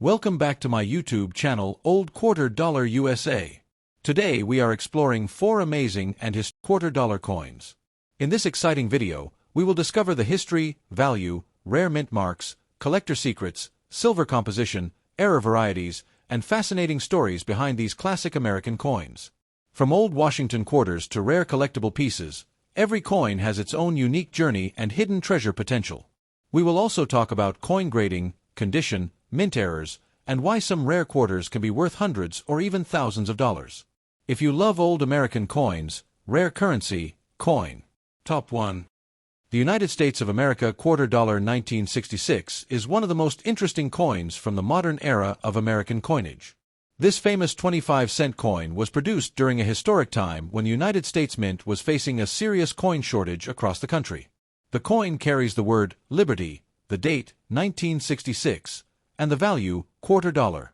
Welcome back to my YouTube channel, Old Quarter Dollar USA. Today we are exploring 4 amazing and historic quarter dollar coins. In this exciting video, we will discover the history, value, rare mint marks, collector secrets, silver composition, error varieties, and fascinating stories behind these classic American coins. From old Washington quarters to rare collectible pieces, every coin has its own unique journey and hidden treasure potential. We will also talk about coin grading, condition, mint errors, and why some rare quarters can be worth hundreds or even thousands of dollars. If you love old American coins, rare currency, coin. Top 1. The United States of America quarter dollar 1966 is one of the most interesting coins from the modern era of American coinage. This famous 25-cent coin was produced during a historic time when the United States Mint was facing a serious coin shortage across the country. The coin carries the word Liberty, the date 1966, and the value quarter dollar.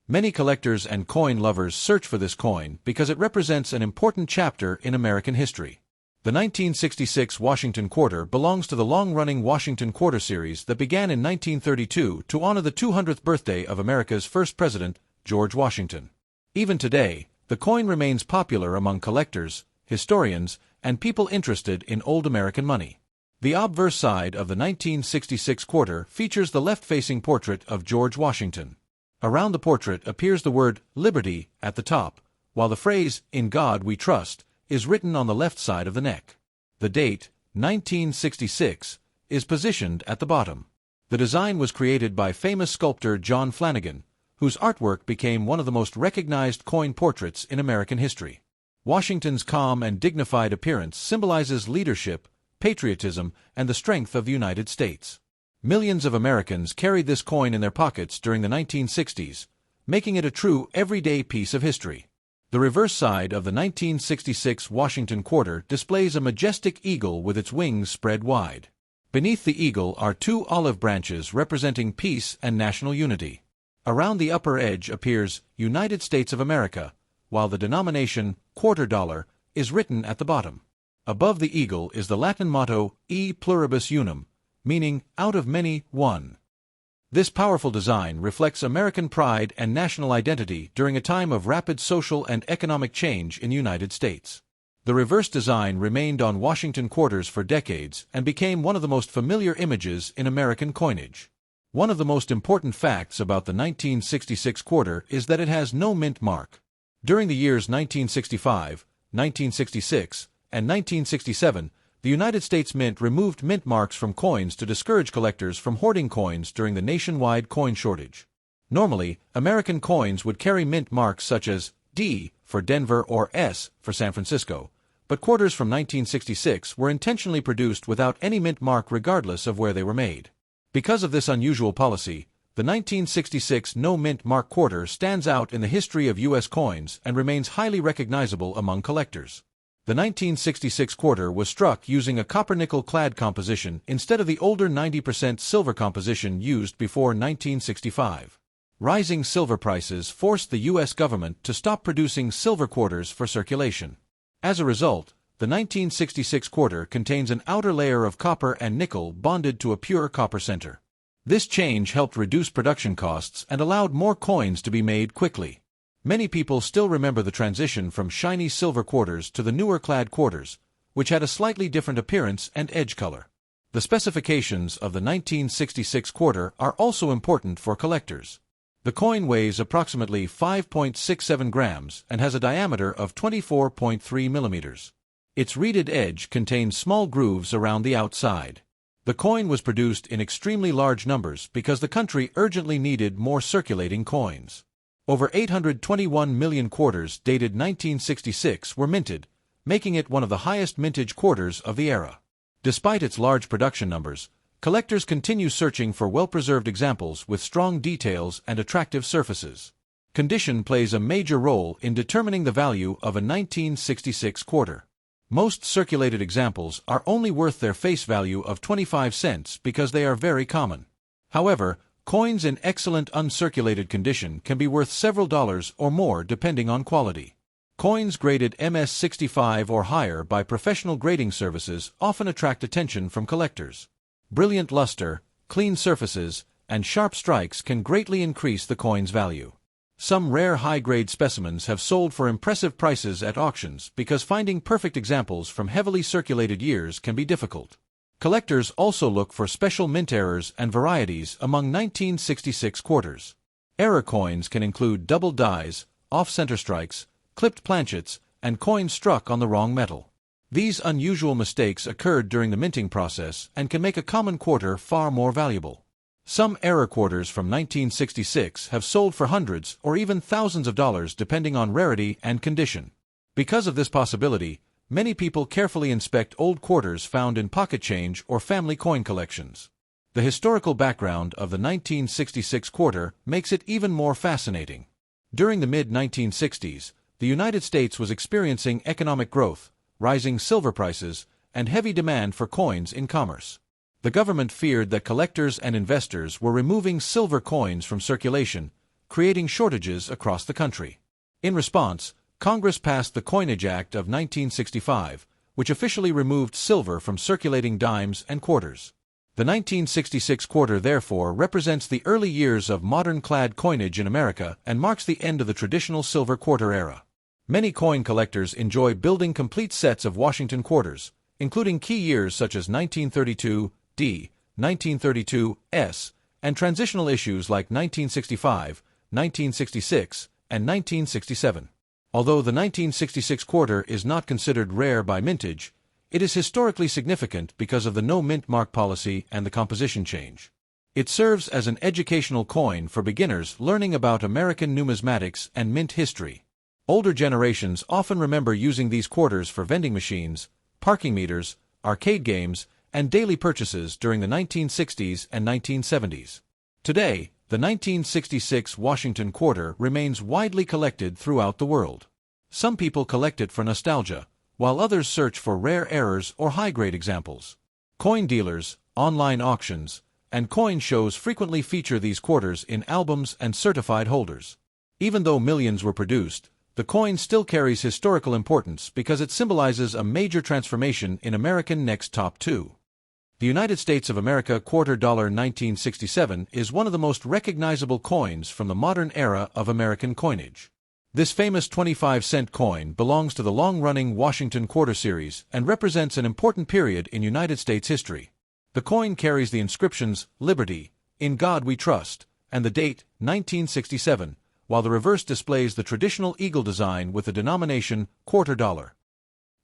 Many collectors and coin lovers search for this coin because it represents an important chapter in American history. The 1966 Washington quarter belongs to the long-running Washington quarter series that began in 1932 to honor the 200th birthday of America's first president, George Washington. Even today, the coin remains popular among collectors, historians, and people interested in old American money. The obverse side of the 1966 quarter features the left-facing portrait of George Washington. Around the portrait appears the word Liberty at the top, while the phrase, "In God We Trust," is written on the left side of the neck. The date, 1966, is positioned at the bottom. The design was created by famous sculptor John Flanagan, whose artwork became one of the most recognized coin portraits in American history. Washington's calm and dignified appearance symbolizes leadership, patriotism, and the strength of the United States. Millions of Americans carried this coin in their pockets during the 1960s, making it a true everyday piece of history. The reverse side of the 1966 Washington quarter displays a majestic eagle with its wings spread wide. Beneath the eagle are 2 olive branches representing peace and national unity. Around the upper edge appears United States of America, while the denomination quarter dollar is written at the bottom. Above the eagle is the Latin motto E pluribus unum, meaning out of many, one. This powerful design reflects American pride and national identity during a time of rapid social and economic change in the United States. The reverse design remained on Washington quarters for decades and became one of the most familiar images in American coinage. One of the most important facts about the 1966 quarter is that it has no mint mark. During the years 1965, 1966, and 1967, the United States Mint removed mint marks from coins to discourage collectors from hoarding coins during the nationwide coin shortage. Normally, American coins would carry mint marks such as D for Denver or S for San Francisco, but quarters from 1966 were intentionally produced without any mint mark regardless of where they were made. Because of this unusual policy, the 1966 no-mint mark quarter stands out in the history of U.S. coins and remains highly recognizable among collectors. The 1966 quarter was struck using a copper-nickel clad composition instead of the older 90% silver composition used before 1965. Rising silver prices forced the U.S. government to stop producing silver quarters for circulation. As a result, the 1966 quarter contains an outer layer of copper and nickel bonded to a pure copper center. This change helped reduce production costs and allowed more coins to be made quickly. Many people still remember the transition from shiny silver quarters to the newer clad quarters, which had a slightly different appearance and edge color. The specifications of the 1966 quarter are also important for collectors. The coin weighs approximately 5.67 grams and has a diameter of 24.3 millimeters. Its reeded edge contains small grooves around the outside. The coin was produced in extremely large numbers because the country urgently needed more circulating coins. Over 821 million quarters dated 1966 were minted, making it one of the highest mintage quarters of the era. Despite its large production numbers, collectors continue searching for well-preserved examples with strong details and attractive surfaces. Condition plays a major role in determining the value of a 1966 quarter. Most circulated examples are only worth their face value of 25 cents because they are very common. However, coins in excellent uncirculated condition can be worth several dollars or more depending on quality. Coins graded MS-65 or higher by professional grading services often attract attention from collectors. Brilliant luster, clean surfaces, and sharp strikes can greatly increase the coin's value. Some rare high-grade specimens have sold for impressive prices at auctions because finding perfect examples from heavily circulated years can be difficult. Collectors also look for special mint errors and varieties among 1966 quarters. Error coins can include double dies, off-center strikes, clipped planchets, and coins struck on the wrong metal. These unusual mistakes occurred during the minting process and can make a common quarter far more valuable. Some error quarters from 1966 have sold for hundreds or even thousands of dollars depending on rarity and condition. Because of this possibility, many people carefully inspect old quarters found in pocket change or family coin collections. The historical background of the 1966 quarter makes it even more fascinating. During the mid-1960s, the United States was experiencing economic growth, rising silver prices, and heavy demand for coins in commerce. The government feared that collectors and investors were removing silver coins from circulation, creating shortages across the country. In response, Congress passed the Coinage Act of 1965, which officially removed silver from circulating dimes and quarters. The 1966 quarter therefore represents the early years of modern-clad coinage in America and marks the end of the traditional silver quarter era. Many coin collectors enjoy building complete sets of Washington quarters, including key years such as 1932D, 1932S, and transitional issues like 1965, 1966, and 1967. Although the 1966 quarter is not considered rare by mintage, it is historically significant because of the no-mint mark policy and the composition change. It serves as an educational coin for beginners learning about American numismatics and mint history. Older generations often remember using these quarters for vending machines, parking meters, arcade games, and daily purchases during the 1960s and 1970s. Today, the 1966 Washington quarter remains widely collected throughout the world. Some people collect it for nostalgia, while others search for rare errors or high-grade examples. Coin dealers, online auctions, and coin shows frequently feature these quarters in albums and certified holders. Even though millions were produced, the coin still carries historical importance because it symbolizes a major transformation in American next top two. The United States of America quarter dollar 1967 is one of the most recognizable coins from the modern era of American coinage. This famous 25-cent coin belongs to the long-running Washington quarter series and represents an important period in United States history. The coin carries the inscriptions, "Liberty, in God we trust," and the date, 1967, while the reverse displays the traditional eagle design with the denomination quarter dollar.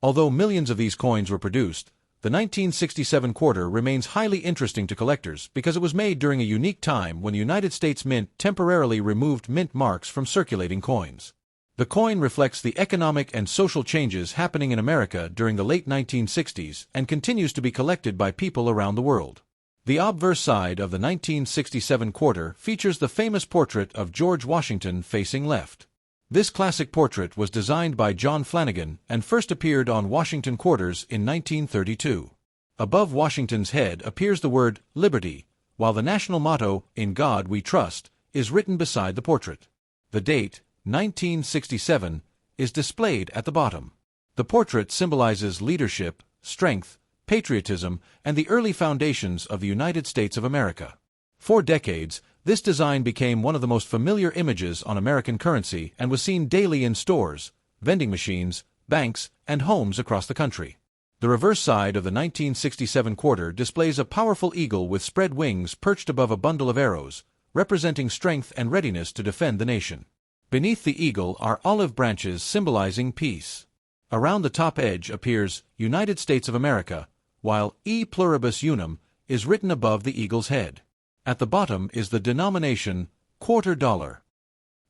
Although millions of these coins were produced, the 1967 quarter remains highly interesting to collectors because it was made during a unique time when the United States Mint temporarily removed mint marks from circulating coins. The coin reflects the economic and social changes happening in America during the late 1960s and continues to be collected by people around the world. The obverse side of the 1967 quarter features the famous portrait of George Washington facing left. This classic portrait was designed by John Flanagan and first appeared on Washington quarters in 1932. Above Washington's head appears the word "Liberty," while the national motto, "In God We Trust," is written beside the portrait. The date, 1967, is displayed at the bottom. The portrait symbolizes leadership, strength, patriotism, and the early foundations of the United States of America. For decades, this design became one of the most familiar images on American currency and was seen daily in stores, vending machines, banks, and homes across the country. The reverse side of the 1967 quarter displays a powerful eagle with spread wings perched above a bundle of arrows, representing strength and readiness to defend the nation. Beneath the eagle are olive branches symbolizing peace. Around the top edge appears United States of America, while E pluribus unum is written above the eagle's head. At the bottom is the denomination quarter dollar.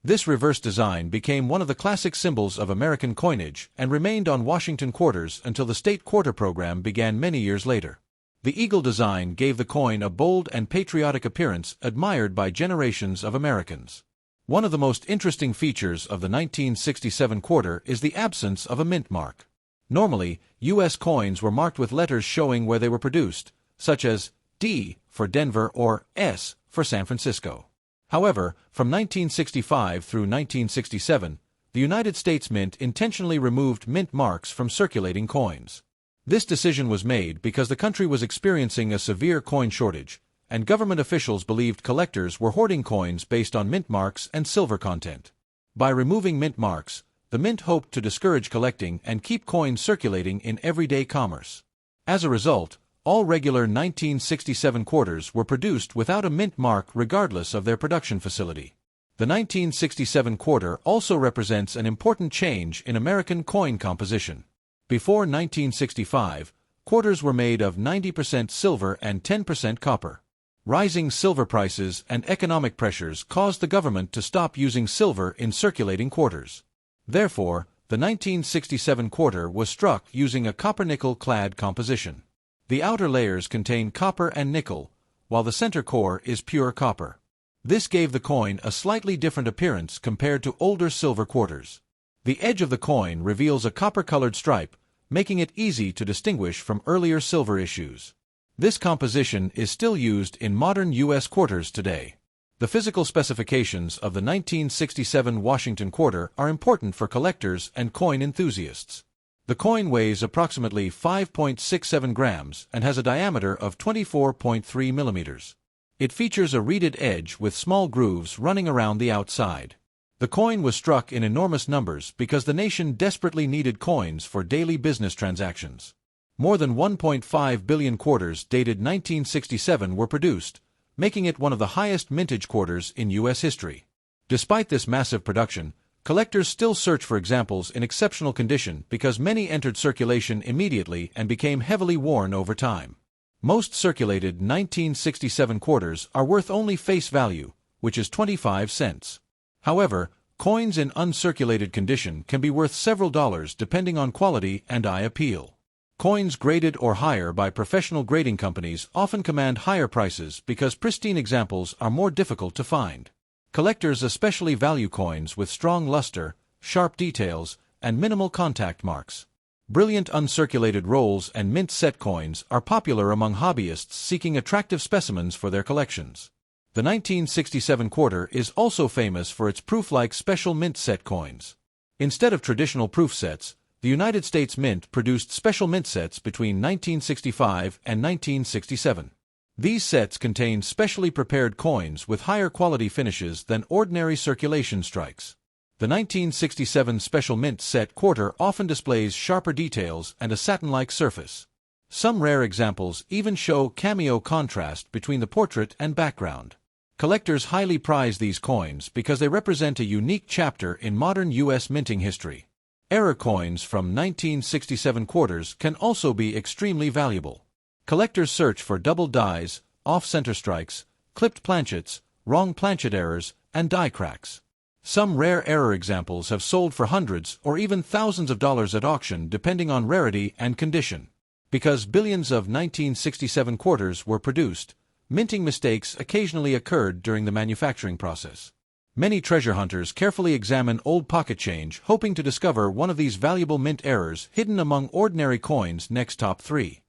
This reverse design became one of the classic symbols of American coinage and remained on Washington quarters until the state quarter program began many years later. The eagle design gave the coin a bold and patriotic appearance admired by generations of Americans. One of the most interesting features of the 1967 quarter is the absence of a mint mark. Normally, U.S. coins were marked with letters showing where they were produced, such as D for Denver or S for San Francisco. However, from 1965 through 1967, the United States Mint intentionally removed mint marks from circulating coins. This decision was made because the country was experiencing a severe coin shortage, and government officials believed collectors were hoarding coins based on mint marks and silver content. By removing mint marks, the mint hoped to discourage collecting and keep coins circulating in everyday commerce. As a result, all regular 1967 quarters were produced without a mint mark regardless of their production facility. The 1967 quarter also represents an important change in American coin composition. Before 1965, quarters were made of 90% silver and 10% copper. Rising silver prices and economic pressures caused the government to stop using silver in circulating quarters. Therefore, the 1967 quarter was struck using a copper-nickel clad composition. The outer layers contain copper and nickel, while the center core is pure copper. This gave the coin a slightly different appearance compared to older silver quarters. The edge of the coin reveals a copper-colored stripe, making it easy to distinguish from earlier silver issues. This composition is still used in modern U.S. quarters today. The physical specifications of the 1967 Washington quarter are important for collectors and coin enthusiasts. The coin weighs approximately 5.67 grams and has a diameter of 24.3 millimeters. It features a reeded edge with small grooves running around the outside. The coin was struck in enormous numbers because the nation desperately needed coins for daily business transactions. More than 1.5 billion quarters dated 1967 were produced, making it one of the highest mintage quarters in U.S. history. Despite this massive production, collectors still search for examples in exceptional condition because many entered circulation immediately and became heavily worn over time. Most circulated 1967 quarters are worth only face value, which is 25 cents. However, coins in uncirculated condition can be worth several dollars depending on quality and eye appeal. Coins graded or higher by professional grading companies often command higher prices because pristine examples are more difficult to find. Collectors especially value coins with strong luster, sharp details, and minimal contact marks. Brilliant uncirculated rolls and mint set coins are popular among hobbyists seeking attractive specimens for their collections. The 1967 quarter is also famous for its proof-like special mint set coins. Instead of traditional proof sets, the United States Mint produced special mint sets between 1965 and 1967. These sets contain specially prepared coins with higher quality finishes than ordinary circulation strikes. The 1967 Special Mint Set quarter often displays sharper details and a satin-like surface. Some rare examples even show cameo contrast between the portrait and background. Collectors highly prize these coins because they represent a unique chapter in modern U.S. minting history. Error coins from 1967 quarters can also be extremely valuable. Collectors search for double dies, off-center strikes, clipped planchets, wrong planchet errors, and die cracks. Some rare error examples have sold for hundreds or even thousands of dollars at auction depending on rarity and condition. Because billions of 1967 quarters were produced, minting mistakes occasionally occurred during the manufacturing process. Many treasure hunters carefully examine old pocket change hoping to discover one of these valuable mint errors hidden among ordinary coins. Next, top 3.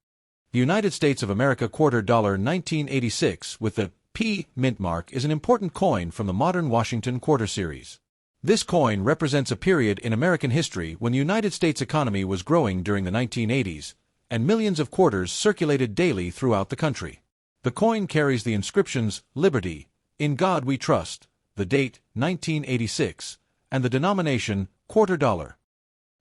The United States of America quarter dollar 1986 with the P mint mark is an important coin from the modern Washington quarter series. This coin represents a period in American history when the United States economy was growing during the 1980s, and millions of quarters circulated daily throughout the country. The coin carries the inscriptions, "Liberty, in God we trust," the date, 1986, and the denomination, quarter dollar.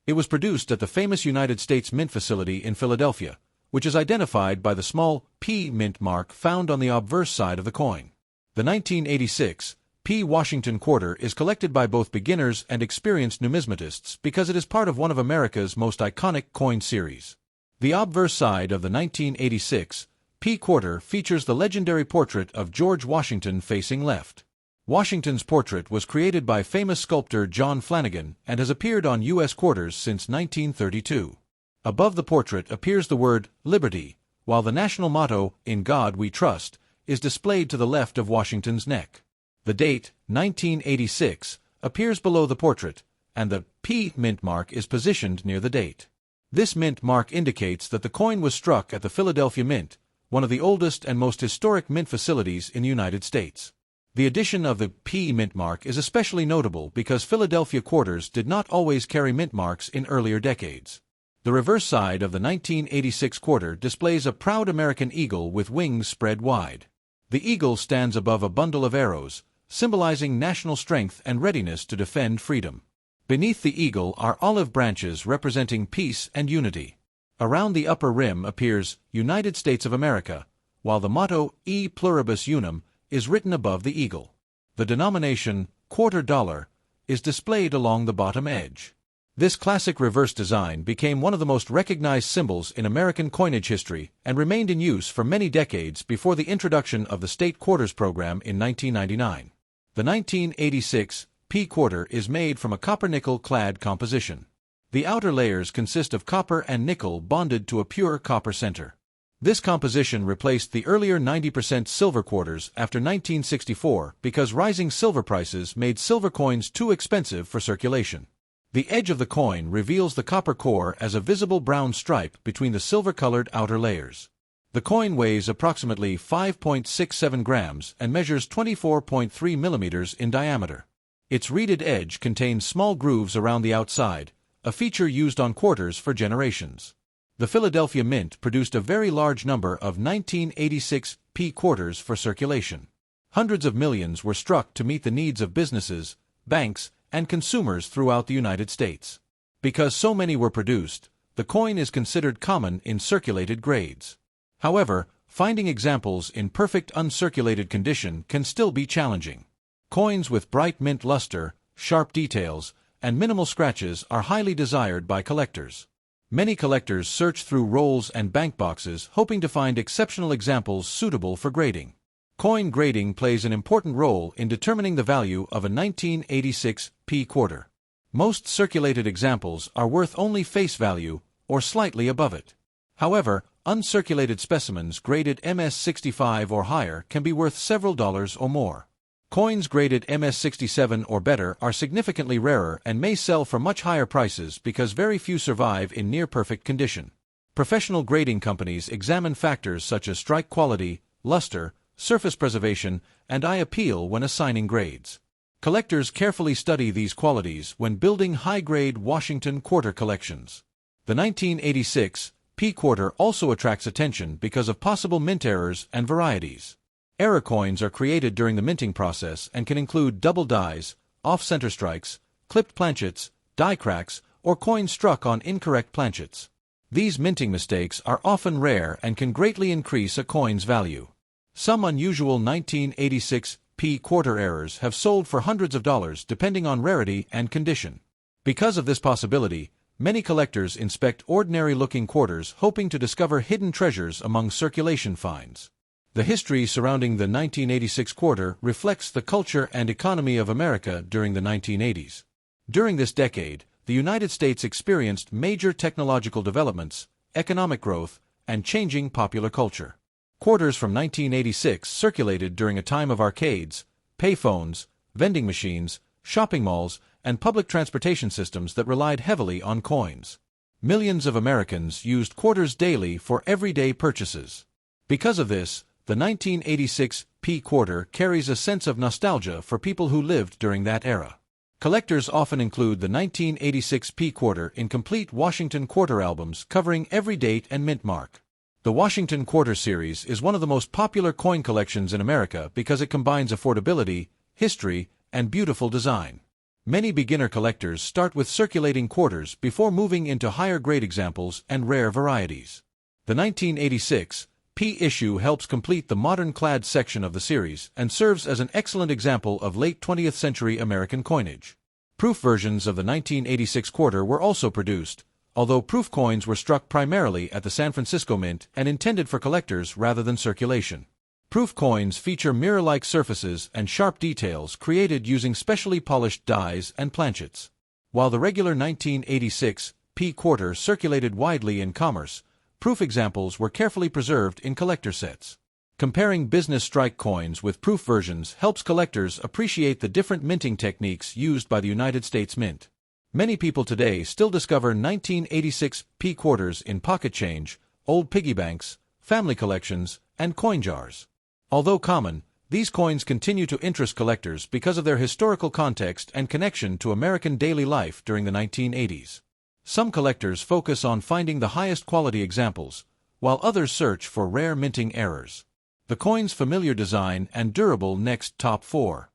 It was produced at the famous United States Mint facility in Philadelphia, which is identified by the small P mint mark found on the obverse side of the coin. The 1986 P Washington quarter is collected by both beginners and experienced numismatists because it is part of one of America's most iconic coin series. The obverse side of the 1986 P quarter features the legendary portrait of George Washington facing left. Washington's portrait was created by famous sculptor John Flanagan and has appeared on U.S. quarters since 1932. Above the portrait appears the word "Liberty," while the national motto, "In God We Trust," is displayed to the left of Washington's neck. The date, 1986, appears below the portrait, and the P mint mark is positioned near the date. This mint mark indicates that the coin was struck at the Philadelphia Mint, one of the oldest and most historic mint facilities in the United States. The addition of the P mint mark is especially notable because Philadelphia quarters did not always carry mint marks in earlier decades. The reverse side of the 1986 quarter displays a proud American eagle with wings spread wide. The eagle stands above a bundle of arrows, symbolizing national strength and readiness to defend freedom. Beneath the eagle are olive branches representing peace and unity. Around the upper rim appears United States of America, while the motto E pluribus unum is written above the eagle. The denomination quarter dollar is displayed along the bottom edge. This classic reverse design became one of the most recognized symbols in American coinage history and remained in use for many decades before the introduction of the state quarters program in 1999. The 1986 P quarter is made from a copper-nickel clad composition. The outer layers consist of copper and nickel bonded to a pure copper center. This composition replaced the earlier 90% silver quarters after 1964 because rising silver prices made silver coins too expensive for circulation. The edge of the coin reveals the copper core as a visible brown stripe between the silver-colored outer layers. The coin weighs approximately 5.67 grams and measures 24.3 millimeters in diameter. Its reeded edge contains small grooves around the outside, a feature used on quarters for generations. The Philadelphia Mint produced a very large number of 1986 P quarters for circulation. Hundreds of millions were struck to meet the needs of businesses, banks, and consumers throughout the United States. Because so many were produced, the coin is considered common in circulated grades. However, finding examples in perfect uncirculated condition can still be challenging. Coins with bright mint luster, sharp details, and minimal scratches are highly desired by collectors. Many collectors search through rolls and bank boxes hoping to find exceptional examples suitable for grading. Coin grading plays an important role in determining the value of a 1986 P quarter. Most circulated examples are worth only face value or slightly above it. However, uncirculated specimens graded MS-65 or higher can be worth several dollars or more. Coins graded MS-67 or better are significantly rarer and may sell for much higher prices because very few survive in near-perfect condition. Professional grading companies examine factors such as strike quality, luster, surface preservation, and eye appeal when assigning grades. Collectors carefully study these qualities when building high-grade Washington quarter collections. The 1986 P quarter also attracts attention because of possible mint errors and varieties. Error coins are created during the minting process and can include double dies, off-center strikes, clipped planchets, die cracks, or coins struck on incorrect planchets. These minting mistakes are often rare and can greatly increase a coin's value. Some unusual 1986 P quarter errors have sold for hundreds of dollars depending on rarity and condition. Because of this possibility, many collectors inspect ordinary-looking quarters hoping to discover hidden treasures among circulation finds. The history surrounding the 1986 quarter reflects the culture and economy of America during the 1980s. During this decade, the United States experienced major technological developments, economic growth, and changing popular culture. Quarters from 1986 circulated during a time of arcades, payphones, vending machines, shopping malls, and public transportation systems that relied heavily on coins. Millions of Americans used quarters daily for everyday purchases. Because of this, the 1986 P quarter carries a sense of nostalgia for people who lived during that era. Collectors often include the 1986 P quarter in complete Washington quarter albums covering every date and mint mark. The Washington Quarter series is one of the most popular coin collections in America because it combines affordability, history, and beautiful design. Many beginner collectors start with circulating quarters before moving into higher-grade examples and rare varieties. The 1986 P issue helps complete the modern clad section of the series and serves as an excellent example of late 20th century American coinage. Proof versions of the 1986 quarter were also produced, although proof coins were struck primarily at the San Francisco Mint and intended for collectors rather than circulation. Proof coins feature mirror-like surfaces and sharp details created using specially polished dies and planchets. While the regular 1986 P quarter circulated widely in commerce, proof examples were carefully preserved in collector sets. Comparing business strike coins with proof versions helps collectors appreciate the different minting techniques used by the United States Mint. Many people today still discover 1986 P quarters in pocket change, old piggy banks, family collections, and coin jars. Although common, these coins continue to interest collectors because of their historical context and connection to American daily life during the 1980s. Some collectors focus on finding the highest quality examples, while others search for rare minting errors. The coin's familiar design and durable next top 4.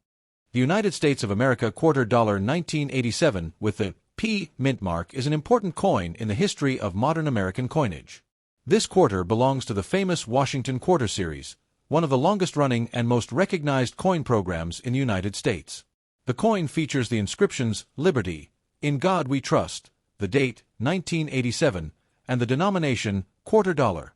The United States of America quarter dollar 1987 with the P mint mark is an important coin in the history of modern American coinage. This quarter belongs to the famous Washington Quarter Series, one of the longest-running and most recognized coin programs in the United States. The coin features the inscriptions "Liberty," "In God We Trust," the date 1987, and the denomination quarter dollar.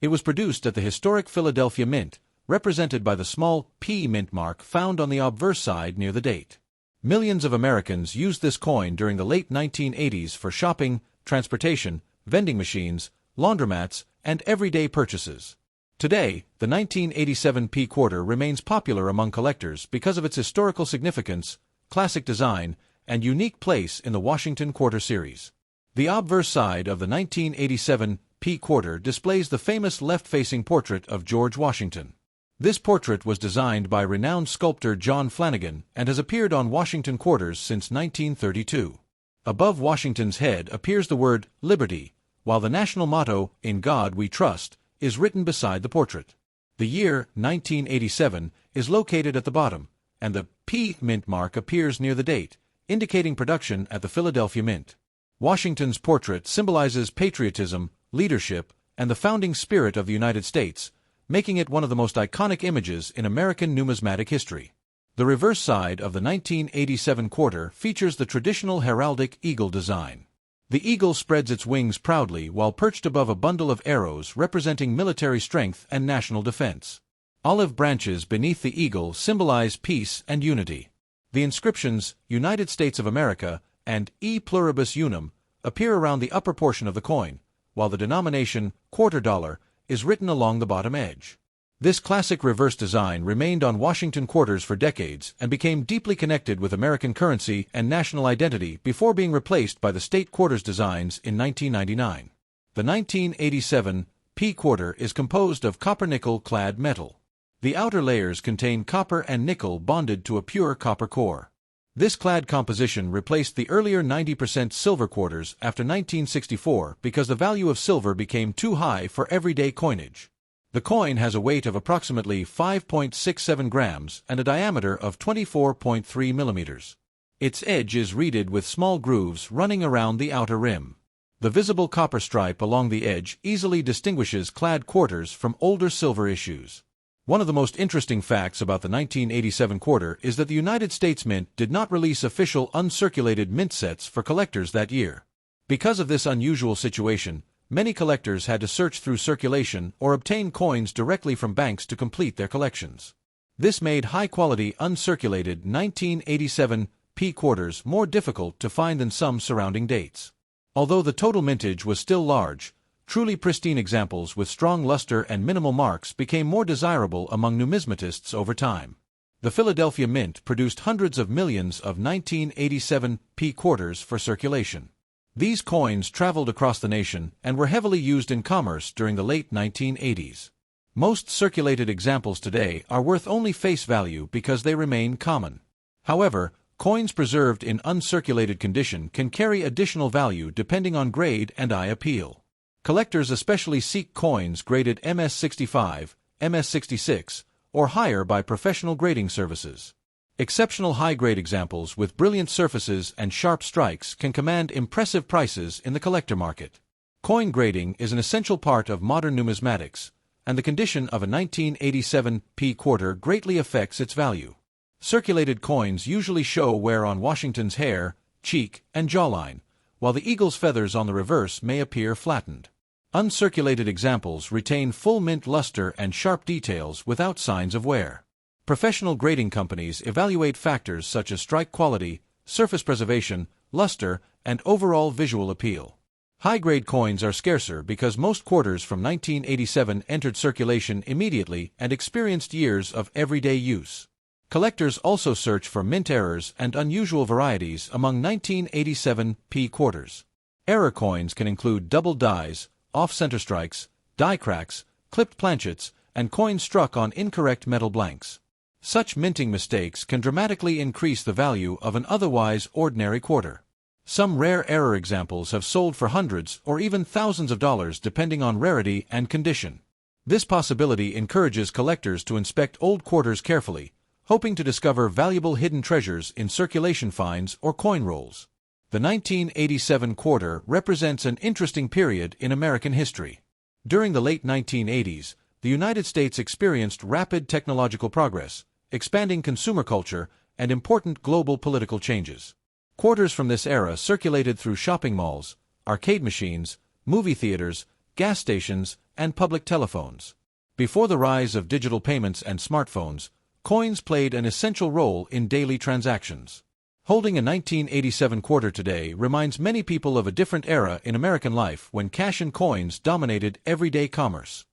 It was produced at the historic Philadelphia Mint, represented by the small P mint mark found on the obverse side near the date. Millions of Americans used this coin during the late 1980s for shopping, transportation, vending machines, laundromats, and everyday purchases. Today, the 1987 P quarter remains popular among collectors because of its historical significance, classic design, and unique place in the Washington Quarter Series. The obverse side of the 1987 P quarter displays the famous left-facing portrait of George Washington. This portrait was designed by renowned sculptor John Flanagan and has appeared on Washington quarters since 1932. Above Washington's head appears the word "Liberty," while the national motto, "In God We Trust," is written beside the portrait. The year 1987 is located at the bottom, and the P mint mark appears near the date, indicating production at the Philadelphia Mint. Washington's portrait symbolizes patriotism, leadership, and the founding spirit of the United States, making it one of the most iconic images in American numismatic history. The reverse side of the 1987 quarter features the traditional heraldic eagle design. The eagle spreads its wings proudly while perched above a bundle of arrows representing military strength and national defense. Olive branches beneath the eagle symbolize peace and unity. The inscriptions, "United States of America," and "E pluribus unum," appear around the upper portion of the coin, while the denomination, quarter dollar, is written along the bottom edge. This classic reverse design remained on Washington quarters for decades and became deeply connected with American currency and national identity before being replaced by the state quarters designs in 1999. The 1987 P quarter is composed of copper-nickel-clad metal. The outer layers contain copper and nickel bonded to a pure copper core. This clad composition replaced the earlier 90% silver quarters after 1964 because the value of silver became too high for everyday coinage. The coin has a weight of approximately 5.67 grams and a diameter of 24.3 millimeters. Its edge is reeded with small grooves running around the outer rim. The visible copper stripe along the edge easily distinguishes clad quarters from older silver issues. One of the most interesting facts about the 1987 quarter is that the United States Mint did not release official uncirculated mint sets for collectors that year. Because of this unusual situation, many collectors had to search through circulation or obtain coins directly from banks to complete their collections. This made high-quality uncirculated 1987 P quarters more difficult to find than some surrounding dates. Although the total mintage was still large, truly pristine examples with strong luster and minimal marks became more desirable among numismatists over time. The Philadelphia Mint produced hundreds of millions of 1987 P quarters for circulation. These coins traveled across the nation and were heavily used in commerce during the late 1980s. Most circulated examples today are worth only face value because they remain common. However, coins preserved in uncirculated condition can carry additional value depending on grade and eye appeal. Collectors especially seek coins graded MS65, MS66, or higher by professional grading services. Exceptional high-grade examples with brilliant surfaces and sharp strikes can command impressive prices in the collector market. Coin grading is an essential part of modern numismatics, and the condition of a 1987 P quarter greatly affects its value. Circulated coins usually show wear on Washington's hair, cheek, and jawline, while the eagle's feathers on the reverse may appear flattened. Uncirculated examples retain full mint luster and sharp details without signs of wear. Professional grading companies evaluate factors such as strike quality, surface preservation, luster, and overall visual appeal. High-grade coins are scarcer because most quarters from 1987 entered circulation immediately and experienced years of everyday use. Collectors also search for mint errors and unusual varieties among 1987 P quarters. Error coins can include double dies, off-center strikes, die cracks, clipped planchets, and coins struck on incorrect metal blanks. Such minting mistakes can dramatically increase the value of an otherwise ordinary quarter. Some rare error examples have sold for hundreds or even thousands of dollars depending on rarity and condition. This possibility encourages collectors to inspect old quarters carefully, hoping to discover valuable hidden treasures in circulation finds or coin rolls. The 1987 quarter represents an interesting period in American history. During the late 1980s, the United States experienced rapid technological progress, expanding consumer culture, and important global political changes. Quarters from this era circulated through shopping malls, arcade machines, movie theaters, gas stations, and public telephones. Before the rise of digital payments and smartphones, coins played an essential role in daily transactions. Holding a 1987 quarter today reminds many people of a different era in American life when cash and coins dominated everyday commerce.